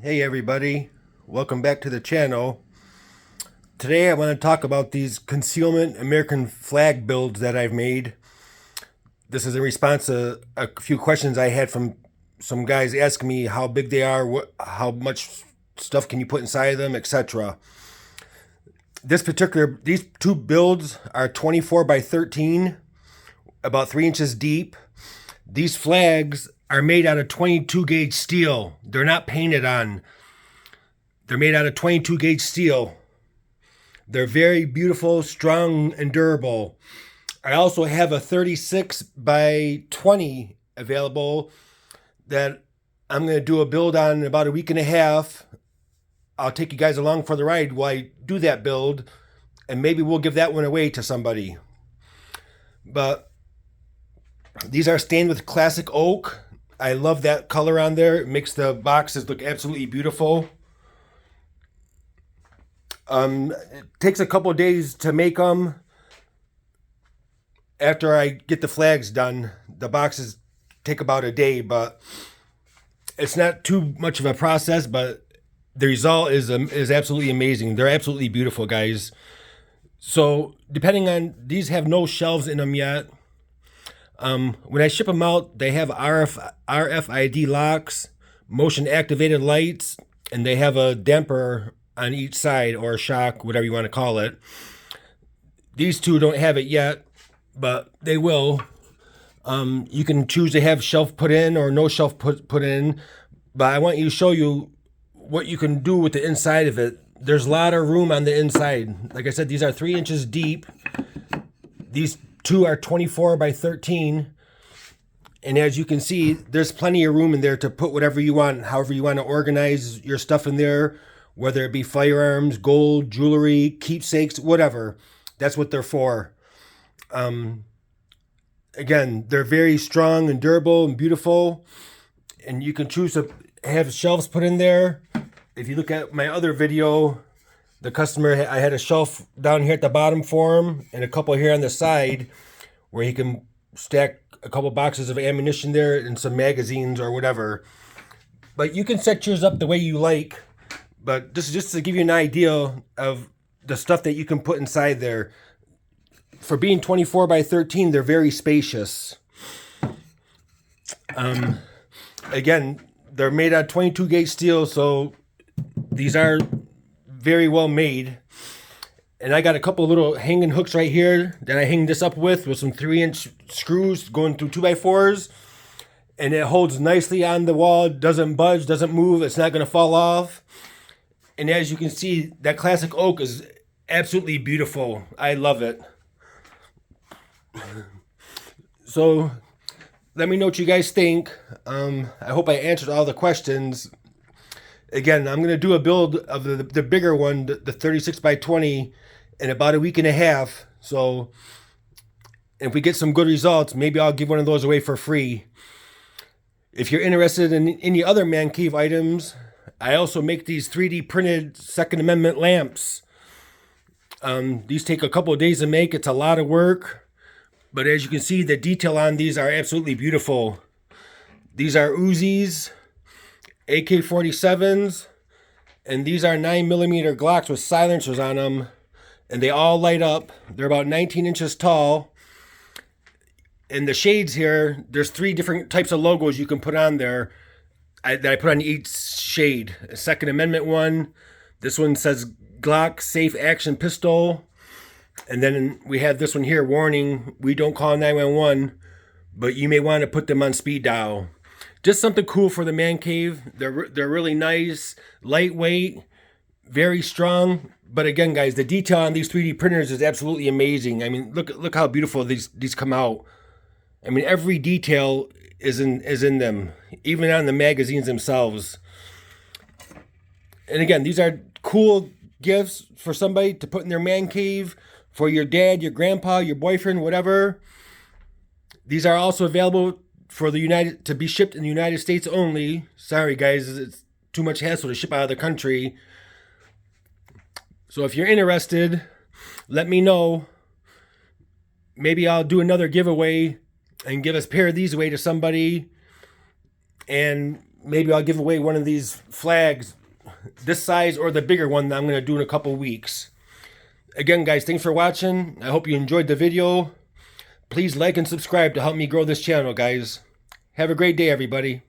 Hey everybody, welcome back to the channel. Today I want to talk about these concealment American flag builds that I've made. This is in response to a few questions I had from some guys asking me how big they are, how much stuff can you put inside of them, etc. These two builds are 24 by 13, about 3 inches deep. These flags are made out of 22 gauge steel. They're not painted on. They're made out of 22 gauge steel. They're very beautiful, strong, and durable. I also have a 36 by 20 available that I'm going to do a build on in about a week and a half. I'll take you guys along for the ride while I do that build, and maybe we'll give that one away to somebody. But these are stained with classic oak. I love that color on there. It makes the boxes look absolutely beautiful. It takes a couple of days to make them. After I get the flags done, the boxes take about a day, but it's not too much of a process, but the result is absolutely amazing. They're absolutely beautiful, guys. So depending on, these have no shelves in them yet. When I ship them out, they have RFID locks, motion activated lights, and they have a damper on each side, or a shock, whatever you want to call it. These two don't have it yet, but they will. You can choose to have shelf put in or no shelf put in, but I want you to show you what you can do with the inside of it. There's a lot of room on the inside. Like I said, these are 3 inches deep. These two are 24 by 13. And as you can see, there's plenty of room in there to put whatever you want, however you want to organize your stuff in there, whether it be firearms, gold, jewelry, keepsakes, whatever. That's what they're for. Again, they're very strong and durable and beautiful. And you can choose to have shelves put in there. If you look at my other video, the customer, I had a shelf down here at the bottom for him and a couple here on the side where he can stack a couple boxes of ammunition there and some magazines or whatever. But you can set yours up the way you like. But this is just to give you an idea of the stuff that you can put inside there. For being 24 by 13, they're very spacious. Again, they're made out of 22 gauge steel, so these are very well made. And I got a couple little hanging hooks right here that I hang this up with some 3-inch screws going through 2x4s. And it holds nicely on the wall, doesn't budge, doesn't move, it's not going to fall off. And as you can see, that classic oak is absolutely beautiful. I love it. So let me know what you guys think. I hope I answered all the questions. Again, I'm going to do a build of the bigger one, the 36 by 20, in about a week and a half. So if we get some good results, maybe I'll give one of those away for free. If you're interested in any other man cave items, I also make these 3D printed Second Amendment lamps. These take a couple of days to make. It's a lot of work. But as you can see, the detail on these are absolutely beautiful. These are Uzis, AK-47s, and these are 9mm Glocks with silencers on them. And they all light up. They're about 19 inches tall. And the shades here, there's 3 different types of logos you can put on there that I put on each shade. A Second Amendment one. This one says Glock Safe Action Pistol. And then we have this one here, warning, we don't call 911, but you may want to put them on speed dial. Just something cool for the man cave. They're really nice, lightweight, very strong. But again, guys, the detail on these 3D printers is absolutely amazing. I mean, look how beautiful these come out. I mean, every detail is in them, even on the magazines themselves. And again, these are cool gifts for somebody to put in their man cave, for your dad, your grandpa, your boyfriend, whatever. These are also available for to be shipped in the United States only. Sorry, guys, it's too much hassle to ship out of the country. So if you're interested, let me know. Maybe I'll do another giveaway and give a pair of these away to somebody. And maybe I'll give away one of these flags, this size or the bigger one that I'm going to do in a couple weeks. Again, guys, thanks for watching. I hope you enjoyed the video. Please like and subscribe to help me grow this channel, guys. Have a great day, everybody.